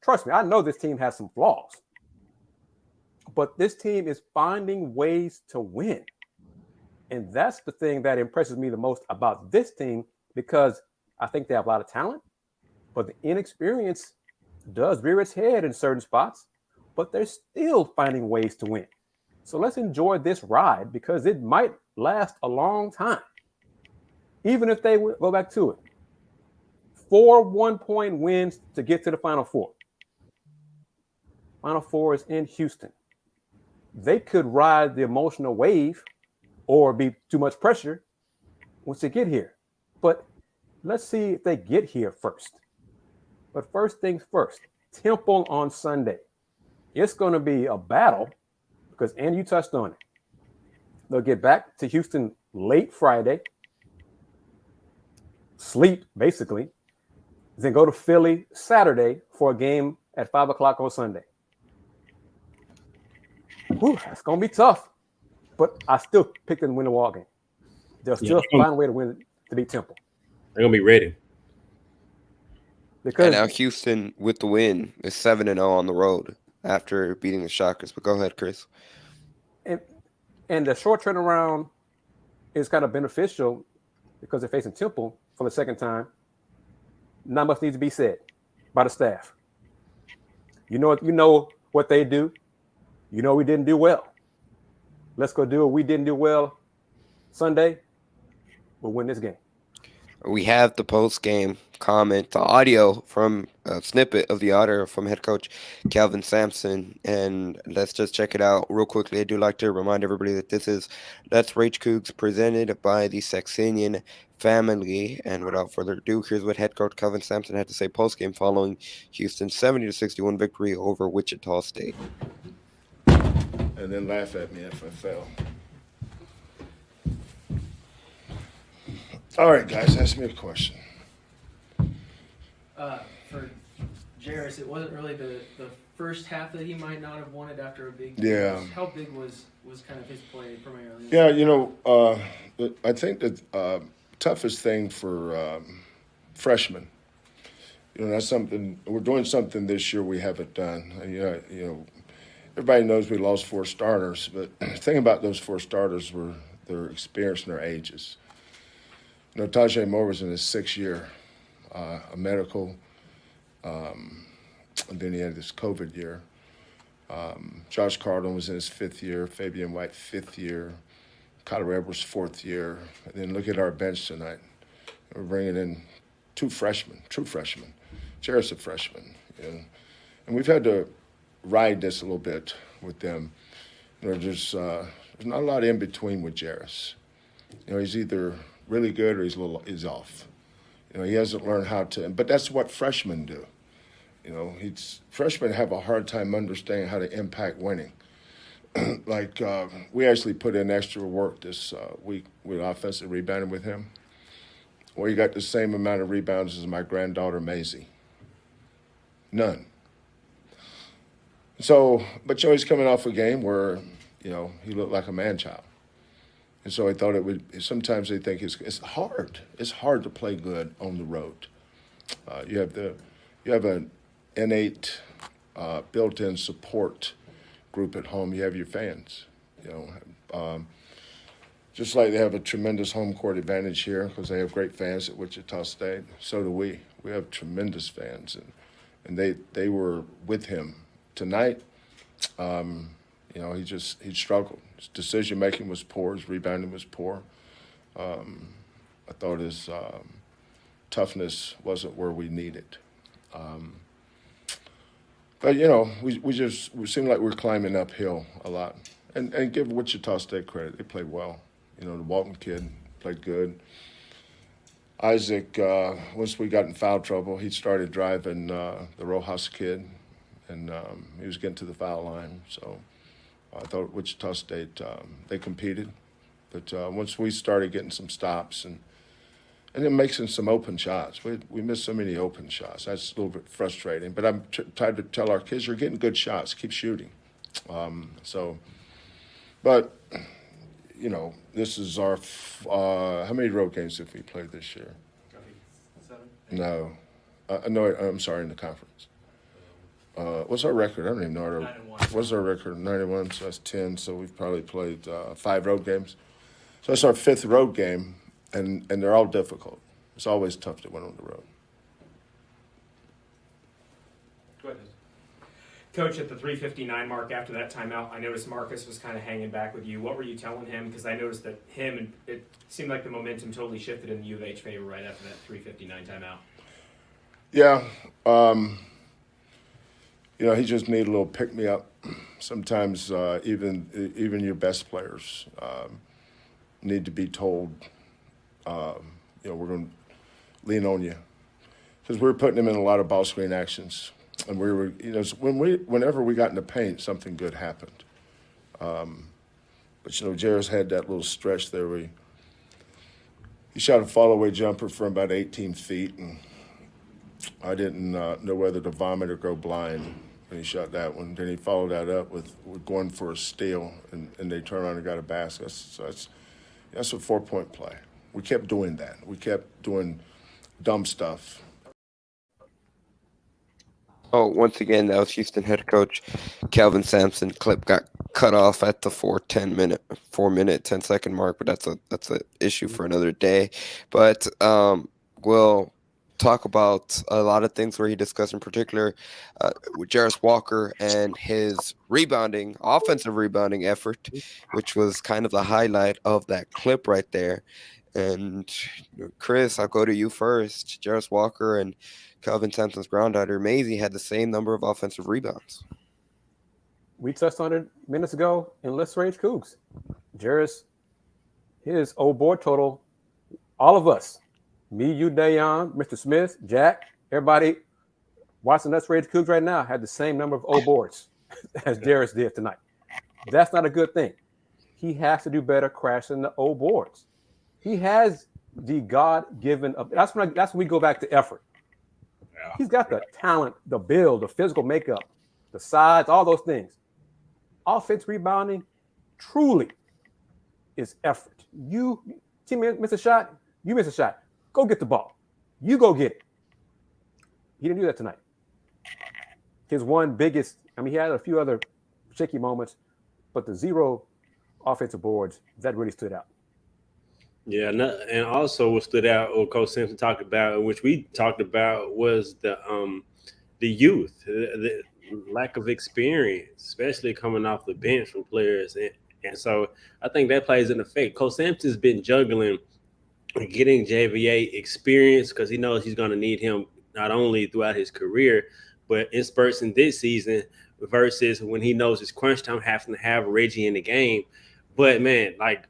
Trust me, I know this team has some flaws. But this team is finding ways to win. And that's the thing that impresses me the most about this team, because I think they have a lot of talent, but the inexperience does rear its head in certain spots, but they're still finding ways to win. So let's enjoy this ride because it might last a long time. Even if they go back to it. 4 1-point wins to get to the Final Four. Final Four is in Houston. They could ride the emotional wave or be too much pressure once they get here. But let's see if they get here first. But first things first, Temple on Sunday. It's going to be a battle because, and you touched on it, they'll get back to Houston late Friday, sleep basically, then go to Philly Saturday for a game at 5 o'clock on Sunday. Whew, it's going to be tough, but I still pick them to win the ball game. They'll still find a way to win to beat Temple. They're going to be ready. And now Houston with the win is 7-0 on the road after beating the Shockers. But go ahead, Chris. And the short turnaround is kind of beneficial because they're facing Temple for the second time. Not much needs to be said by the staff. You know what they do. You know we didn't do well. Let's go do what we didn't do well Sunday. We'll win this game. We have the post game comment, the audio from a snippet of the audio from head coach Kelvin Sampson, and let's just check it out real quickly. I do like to remind everybody that this is Let's Rage Coogs presented by the Saxenian Family. And without further ado, here's what head coach Kelvin Sampson had to say post-game following Houston's 70-61 victory over Wichita State. And then laugh at me if I fail. All right, guys, ask me a question. For Jairus, it wasn't really the first half that he might not have wanted after a big Yeah. game. How big was kind of his play primarily? Yeah, I think that toughest thing for freshmen, that's something we're doing something this year we haven't done. Everybody knows we lost 4 starters, but the thing about those 4 starters were their experience and their ages. Tajay Moore was in his 6th year, a medical, and then he had this COVID year. Josh Cardinal was in his 5th year, Fabian White 5th year, Kyler Edwards 4th year. And then look at our bench tonight. We're bringing in 2 freshmen, true freshmen. Jairus a freshman. And we've had to ride this a little bit with them. There's not a lot in between with Jairus. He's either really good or he's off. He hasn't learned how to, but that's what freshmen do. Freshmen have a hard time understanding how to impact winning. We actually put in extra work this week with offensive rebounding with him. Well, he got the same amount of rebounds as my granddaughter Maisie. None. So, but he's coming off a game where, he looked like a man-child. And so I thought it would, sometimes they think it's hard. It's hard to play good on the road. You have an innate built-in support group at home. You have your fans, just like they have a tremendous home court advantage here because they have great fans at Wichita State. So do we. We have tremendous fans, and they were with him tonight. He struggled. His decision making was poor. His rebounding was poor. I thought his toughness wasn't where we needed. But we seem like we're climbing uphill a lot. And give Wichita State credit, they played well. The Walton kid played good. Isaac, once we got in foul trouble, he started driving the Rojas kid, and he was getting to the foul line. So I thought Wichita State, they competed. But once we started getting some stops and then making some open shots, we missed so many open shots. That's a little bit frustrating. But I'm trying to tell our kids, you're getting good shots. Keep shooting. This is our how many road games have we played this year? 7. No. I'm sorry, in the conference. What's our record? I don't even know. 9-1. What's our record? 91, so that's 10. So we've probably played 5 road games. So that's our 5th road game, and they're all difficult. It's always tough to win on the road. Go ahead. Coach, at the 3:59 mark after that timeout, I noticed Marcus was kind of hanging back with you. What were you telling him? Because I noticed that it seemed like the momentum totally shifted in the U of H favor right after that 3:59 timeout. Yeah. He just needed a little pick-me-up. Sometimes even your best players need to be told, we're going to lean on you. Because we were putting him in a lot of ball screen actions. And we were, whenever we got in the paint, something good happened. But Jairus had that little stretch there where he shot a fall-away jumper from about 18 feet, and I didn't know whether to vomit or go blind when he shot that one. Then he followed that up with going for a steal, and they turned around and got a basket. So that's a 4-point play. We kept doing that. We kept doing dumb stuff. Oh, once again, that was Houston head coach Kelvin Sampson. Clip got cut off at the 4-minute, 10-second mark, but that's a issue for another day. But we'll talk about a lot of things where he discussed in particular with Jairus Walker and his offensive rebounding effort, which was kind of the highlight of that clip right there. And Kris, I'll go to you first. Jarris Walker and Kelvin Sampson's granddaughter Maisie had the same number of offensive rebounds. We touched on it minutes ago in Let's Rage Coogs. Jarris, his old board total, all of us, me, you, Dayon, Mr. Smith, Jack, everybody watching Let's Rage Coogs right now had the same number of old boards as Jarris did tonight. That's not a good thing. He has to do better crashing the old boards. He has the God-given. That's when we go back to effort. Yeah. He's got the talent, the build, the physical makeup, the size, all those things. Offense rebounding truly is effort. You team miss a shot, you miss a shot. Go get the ball. You go get it. He didn't do that tonight. His one biggest, he had a few other shaky moments, but the 0 offensive boards, that really stood out. Yeah, and also what stood out, what Coach Sampson talked about, which we talked about, was the youth, the lack of experience, especially coming off the bench from players. And so I think that plays an effect. Coach Sampson's been juggling getting JVA experience because he knows he's going to need him not only throughout his career, but in spurts in this season versus when he knows it's crunch time, having to have Reggie in the game. But, man, like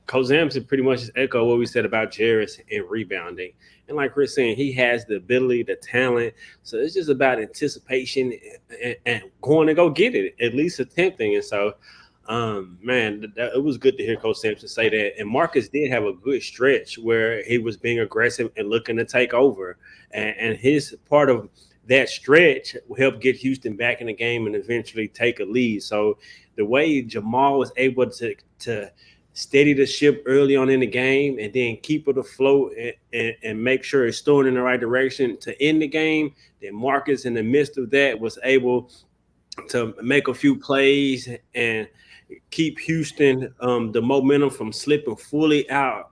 Coach Sampson pretty much echo what we said about Jarris and rebounding. And like Kris saying, he has the ability, the talent. So it's just about anticipation and going to go get it, at least attempting. And so, man, it was good to hear Coach Sampson say that. And Marcus did have a good stretch where he was being aggressive and looking to take over. And his part of that stretch helped get Houston back in the game and eventually take a lead. So the way Jamal was able to steady the ship early on in the game and then keep it afloat and make sure it's throwing in the right direction to end the game, then Marcus in the midst of that was able to make a few plays and keep Houston the momentum from slipping fully out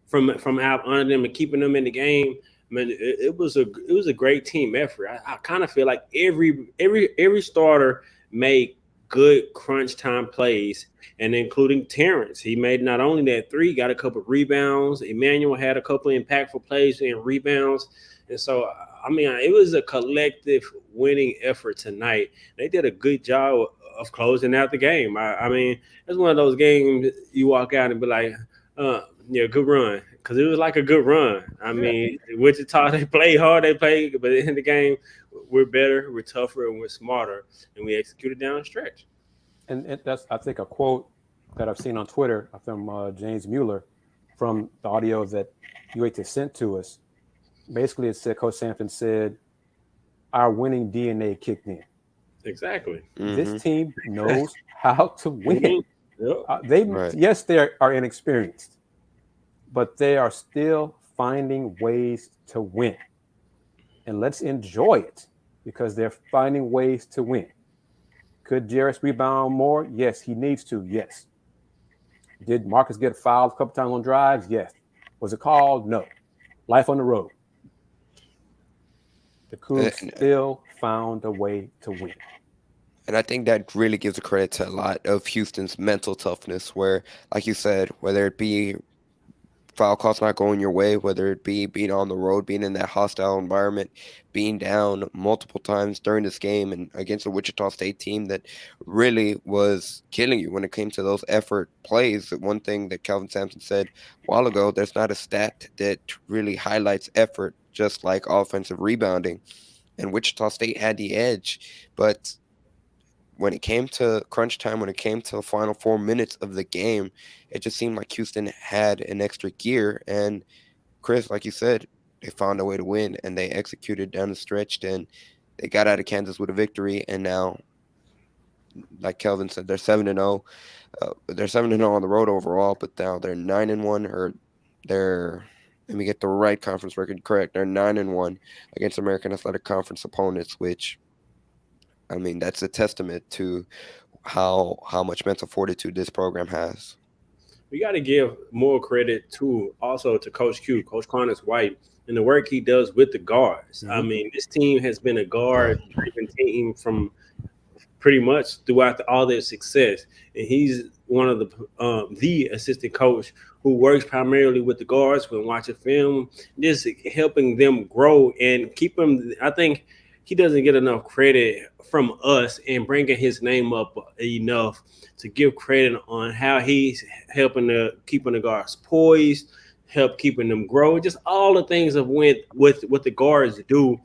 from out under them and keeping them in the game. I mean, it was a great team effort. I kind of feel like every starter made good crunch time plays, and including Terrence. He made not only that 3, got a couple of rebounds. Emmanuel had a couple of impactful plays and rebounds. And so, I mean, it was a collective winning effort tonight. They did a good job of closing out the game. I mean, it's one of those games you walk out and be like, yeah, good run. Because it was like a good run. I mean, Wichita, they play hard, but in the game, we're better, we're tougher, and we're smarter, and we executed down the stretch. And that's, I think, a quote that I've seen on Twitter from James Mueller from the audio that UAT sent to us. Basically, it said, Coach Sampson said, our winning DNA kicked in. Exactly. Mm-hmm. This team knows how to win. Yep. Yes, they are inexperienced, but they are still finding ways to win. And let's enjoy it because they're finding ways to win. Could Jarris rebound more? Yes, he needs to. Yes. Did Marcus get fouled a couple times on drives? Yes. Was it called? No. Life on the road. The Cougs still found a way to win. And I think that really gives a credit to a lot of Houston's mental toughness where, like you said, whether it be foul calls not going your way, whether it be being on the road, being in that hostile environment, being down multiple times during this game and against a Wichita State team that really was killing you when it came to those effort plays. One thing that Kelvin Sampson said a while ago, there's not a stat that really highlights effort just like offensive rebounding. And Wichita State had the edge. But when it came to crunch time, when it came to the final 4 minutes of the game, it just seemed like Houston had an extra gear. And Kris, like you said, they found a way to win, and they executed down the stretch, and they got out of Kansas with a victory. And now, like Kelvin said, they're 7-0. They're 7-0 on the road overall, but now they're 9-1, or they're, let me get the right conference record correct. They're 9-1 against American Athletic Conference opponents, which, I mean, that's a testament to how much mental fortitude this program has. We got to give more credit to Coach Q, Coach Connors White, and the work he does with the guards. Mm-hmm. I mean, this team has been a guard-driven team from pretty much throughout all their success, and he's one of the assistant coach who works primarily with the guards when watching film, just helping them grow and keep them. I think he doesn't get enough credit from us and bringing his name up enough to give credit on how he's helping keeping the guards poised, help keeping them grow, just all the things of with what the guards do,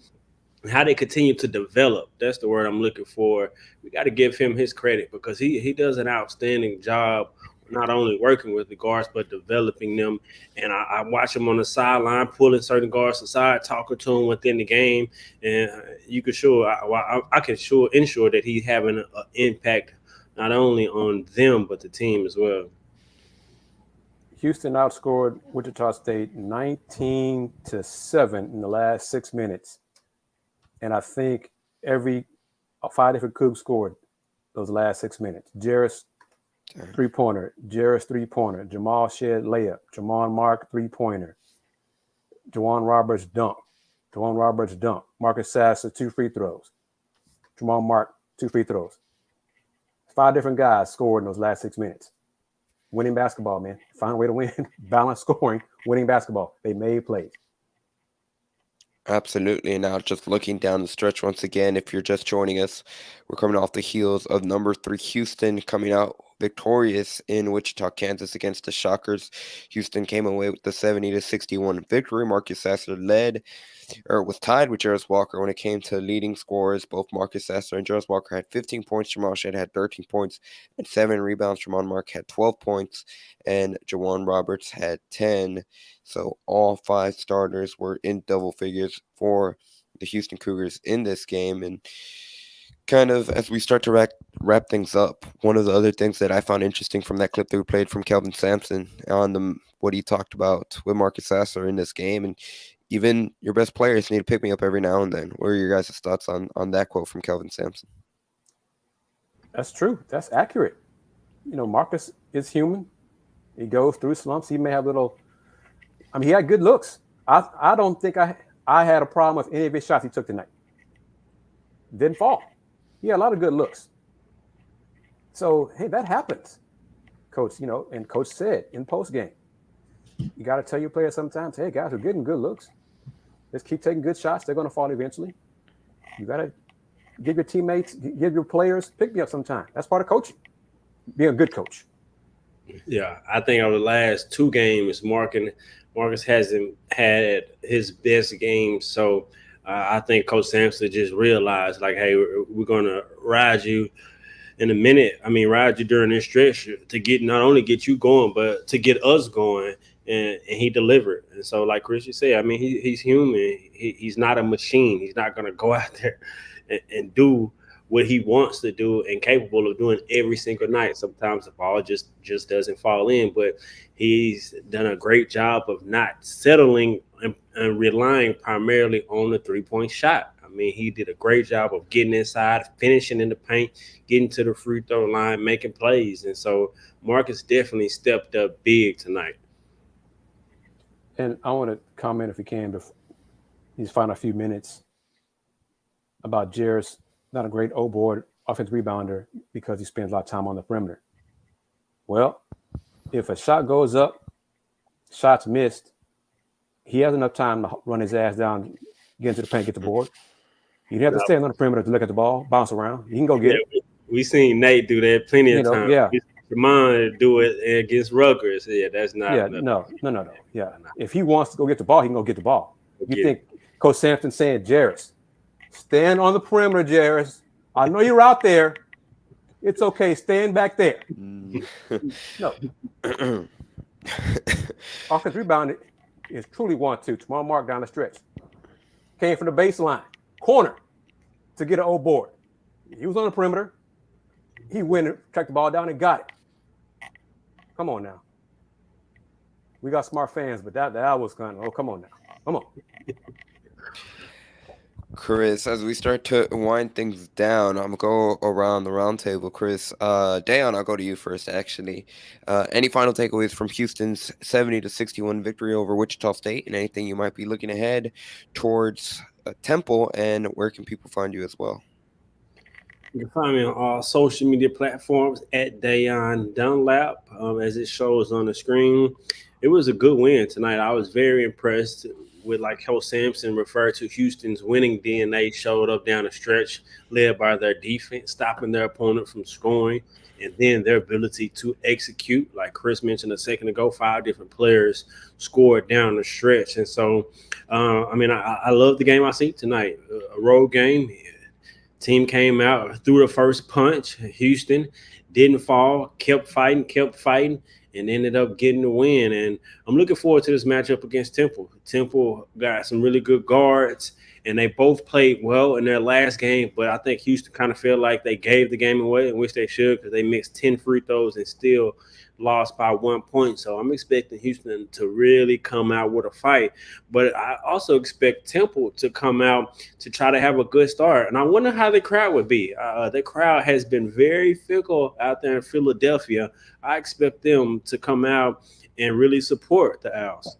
how they continue to develop. That's the word I'm looking for. We got to give him his credit because he does an outstanding job, not only working with the guards, but developing them. And I watch him on the sideline, pulling certain guards aside, talking to them within the game. And you can I can ensure that he's having an impact not only on them, but the team as well. Houston outscored Wichita State 19-7 in the last 6 minutes. And I think 5 different Coogs scored those last 6 minutes. Jarris, three-pointer. Jarris, three-pointer. Jamal Shed, layup. Jamon Mark, three-pointer. Juwan Roberts, dunk. Marcus Sasser, 2 free throws. Jamal Mark, 2 free throws. 5 different guys scored in those last 6 minutes. Winning basketball, man. Find a way to win. Balanced scoring, winning basketball. They made plays. Absolutely. And now just looking down the stretch once again, if you're just joining us, we're coming off the heels of number 3 Houston coming out victorious in Wichita, Kansas against the Shockers. Houston came away with the 70-61 victory. Marcus Sasser was tied with Jarris Walker when it came to leading scorers. Both Marcus Sasser and Jarris Walker had 15 points. Jamal Shed had 13 points and 7 rebounds. Jamon Mark had 12 points and Juwan Roberts had 10. So all 5 starters were in double figures for the Houston Cougars in this game. And kind of as we start to wrap things up, one of the other things that I found interesting from that clip that we played from Kelvin Sampson on what he talked about with Marcus Sasser in this game, and even your best players need to pick me up every now and then. What are your guys' thoughts on that quote from Kelvin Sampson? That's true. That's accurate. Marcus is human. He goes through slumps. He may have he had good looks. I don't think I had a problem with any of his shots he took tonight. Didn't fall. He had a lot of good looks. So, hey, that happens, Coach. And Coach said in postgame, you got to tell your players sometimes, hey, guys, we're getting good looks. Let's keep taking good shots. They're going to fall eventually. You got to give your teammates, give your players pick me up sometime. That's part of coaching, being a good coach. Yeah, I think over the last 2 games, Marcus hasn't had his best game. So I think Coach Sampson just realized, like, hey, we're going to ride you in a minute. Ride you during this stretch to not only get you going, but to get us going. And he delivered. And so, like Chris said, he's human. He's not a machine. He's not going to go out there and do what he wants to do and capable of doing every single night. Sometimes the ball just doesn't fall in, but he's done a great job of not settling and relying primarily on the 3-point shot. He did a great job of getting inside, finishing in the paint, getting to the free throw line, making plays. And so Marcus definitely stepped up big tonight. And I want to comment, if we can, before these final few minutes, about Jarris, not a great O-board offensive rebounder because he spends a lot of time on the perimeter. Well, if a shot goes up, shot's missed, he has enough time to run his ass down, get into the paint, get the board. You don't have to stand on the perimeter to look at the ball, bounce around. You can go get it. We seen Nate do that plenty of times. Yeah. Jamon do it against Rutgers. Yeah, that's not. Yeah, no. Yeah, if he wants to go get the ball, he can go get the ball. You think Coach Sampson saying, Jarris, stand on the perimeter, Jarris. I know you're out there. It's okay. Stand back there. No. Offensive rebound is truly 1-2. Jamal Mark down the stretch. Came from the baseline. Corner to get an O board. He was on the perimeter. He went and tracked the ball down and got it. Come on now. We got smart fans, but that was kind of, come on now. Come on. Chris, as we start to wind things down, I'm going to go around the round table. Chris, Dayon, I'll go to you first, actually. Any final takeaways from Houston's 70-61 victory over Wichita State, and anything you might be looking ahead towards Temple, and where can people find you as well? You can find me on all social media platforms at Dayon Dunlap, as it shows on the screen. It was a good win tonight. I was very impressed with, like Kelvin Sampson referred to, Houston's winning DNA showed up down the stretch, led by their defense, stopping their opponent from scoring, and then their ability to execute. Like Kris mentioned a second ago, 5 different players scored down the stretch. And so, I love the game I see tonight. A road game. Team came out, threw the first punch. Houston didn't fall, kept fighting, and ended up getting the win. And I'm looking forward to this matchup against Temple. Temple got some really good guards, and they both played well in their last game. But I think Houston kind of felt like they gave the game away, in which they should, because they mixed 10 free throws and still lost by 1 point. So I'm expecting Houston to really come out with a fight. But I also expect Temple to come out to try to have a good start. And I wonder how the crowd would be. The crowd has been very fickle out there in Philadelphia. I expect them to come out and really support the Owls.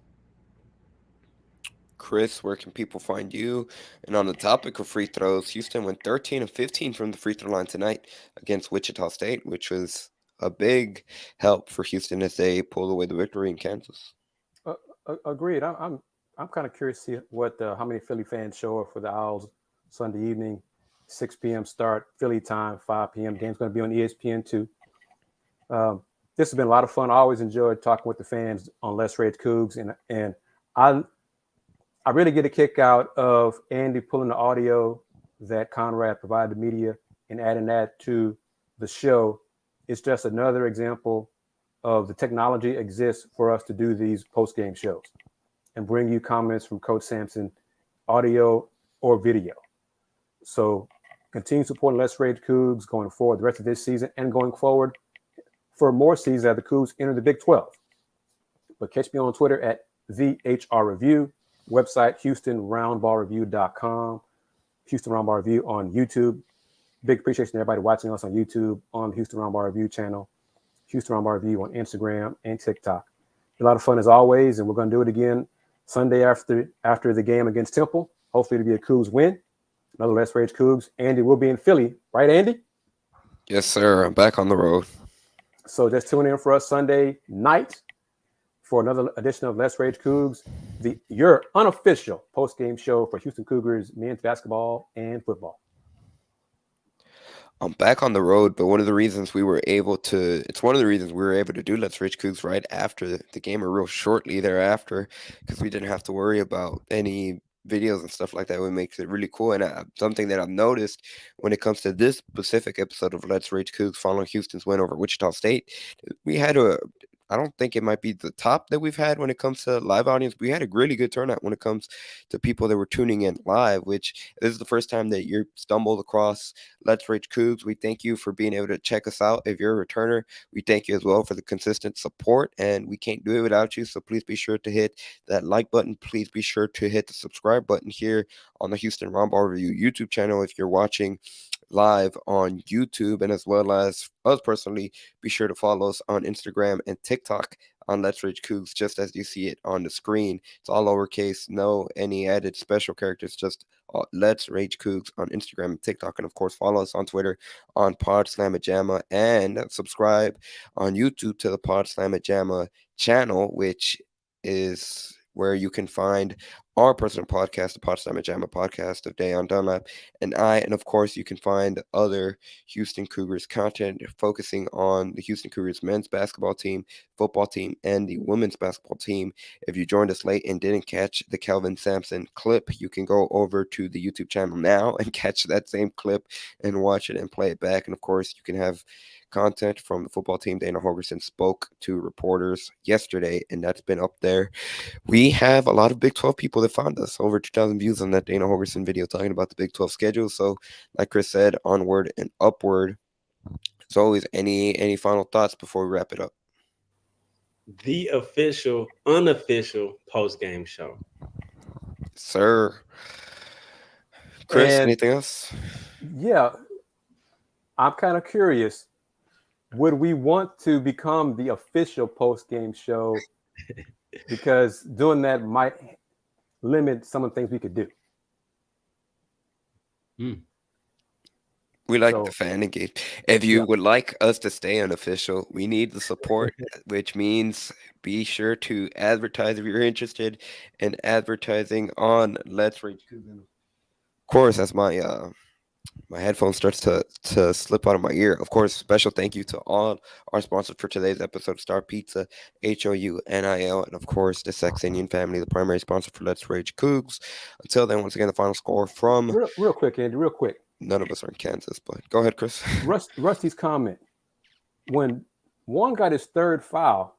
Kris, where can people find you? And on the topic of free throws, Houston went 13 of 15 from the free throw line tonight against Wichita State, which was a big help for Houston as they pulled away the victory in Kansas. Agreed. I'm kind of curious to see what how many Philly fans show up for the Owls Sunday evening, 6 p.m. start, Philly time, 5 p.m. Game's going to be on ESPN too. This has been a lot of fun. I always enjoyed talking with the fans on Let's Rage Cougs, and I really get a kick out of Andy pulling the audio that Conrad provided the media and adding that to the show. It's just another example of the technology exists for us to do these post-game shows and bring you comments from Coach Sampson, audio or video. So continue supporting Let's Rage Cougs going forward the rest of this season and going forward for more seasons as the Cougs enter the Big 12. But catch me on Twitter at VHR Review, website HoustonRoundBallReview.com, Houston Roundball Review on YouTube. Big appreciation to everybody watching us on YouTube, on the Houston Roundball Review channel, Houston Roundball Review on Instagram and TikTok. A lot of fun as always, and we're going to do it again Sunday after the game against Temple. Hopefully it'll be a Cougs win. Another Let's Rage Cougs. Andy will be in Philly, right, Andy? Yes, sir. I'm back on the road. So just tune in for us Sunday night for another edition of Let's Rage Cougs, your unofficial post-game show for Houston Cougars men's basketball and football. I'm back on the road, but one of the reasons we were able to do Let's Rage Cougs right after the game, or real shortly thereafter, because we didn't have to worry about any videos and stuff like that, which makes it really cool. And something that I've noticed when it comes to this specific episode of Let's Rage Cougs following Houston's win over Wichita State, we had I don't think it might be the top that we've had when it comes to live audience. We had a really good turnout when it comes to people that were tuning in live, which this is the first time that you stumbled across Let's Rage Cougs. We thank you for being able to check us out. If you're a returner, we thank you as well for the consistent support, and we can't do it without you. So please be sure to hit that like button. Please be sure to hit the subscribe button here on the Houston Roundball Review YouTube channel if you're watching live on YouTube, and as well as us personally, be sure to follow us on Instagram and TikTok on Let's Rage Cougs, just as you see it on the screen. It's all lowercase, no any added special characters, just Let's Rage Cougs on Instagram and TikTok, and of course follow us on Twitter on Pod Slamma Jamma, and subscribe on YouTube to the Pod Slamma Jamma channel, which is where you can find our personal podcast, the Pod Slamma Jamma podcast of Dayon Dunlap and I. And of course, you can find other Houston Cougars content focusing on the Houston Cougars men's basketball team, football team, and the women's basketball team. If you joined us late and didn't catch the Kelvin Sampson clip, you can go over to the YouTube channel now and catch that same clip and watch it and play it back. And of course, you can have content from the football team. Dana Holgerson spoke to reporters yesterday, and that's been up there. We have a lot of Big 12 people that found us, over 2,000 views on that Dana Holgerson video talking about the Big 12 schedule. So like Kris said, onward and upward. As always, any final thoughts before we wrap it up? The unofficial post-game show. Sir. Kris, And anything else? yeah, I'm kind of curious. Would we want to become the official post-game show? Because doing that might limit some of the things we could do. We like So, the fan engagement. If you yeah. would like us to stay unofficial, we need the support, which means be sure to advertise if you're interested in advertising on Let's Rage Coogan. Of course, as my headphone starts to slip out of my ear. Of course, special thank you to all our sponsors for today's episode: Star Pizza, HOUNIL, and of course the Saxenian Family, the primary sponsor for Let's Rage Coogs. Until then, once again, the final score from Real quick, Andy, real quick. none of us are in Kansas, but go ahead, Chris. Rusty's comment. When Juan got his third foul,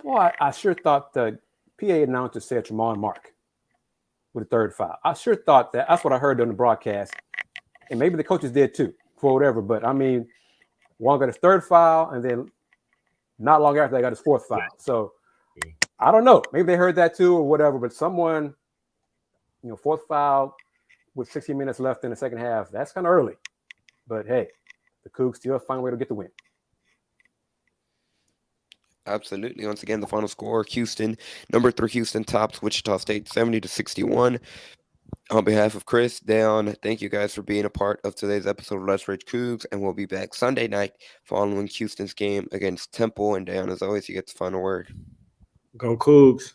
boy, I sure thought the PA announcer said Tremont Mark with the third foul. I sure thought that. That's what I heard on the broadcast. And maybe the coaches did too, for whatever. But I mean, Juan got his third foul, and then not long after they got his fourth foul. So I don't know. Maybe they heard that too or whatever. But someone, fourth foul with 16 minutes left in the second half, that's kind of early. But hey, the Cougs still find a way to get the win. Absolutely. Once again, the final score: Houston, number 3 Houston tops Wichita State 70-61. On behalf of Chris, Deon, thank you guys for being a part of today's episode of Let's Rage Cougs, and we'll be back Sunday night following Houston's game against Temple. And Deon, as always, you get the final word. Go Coogs.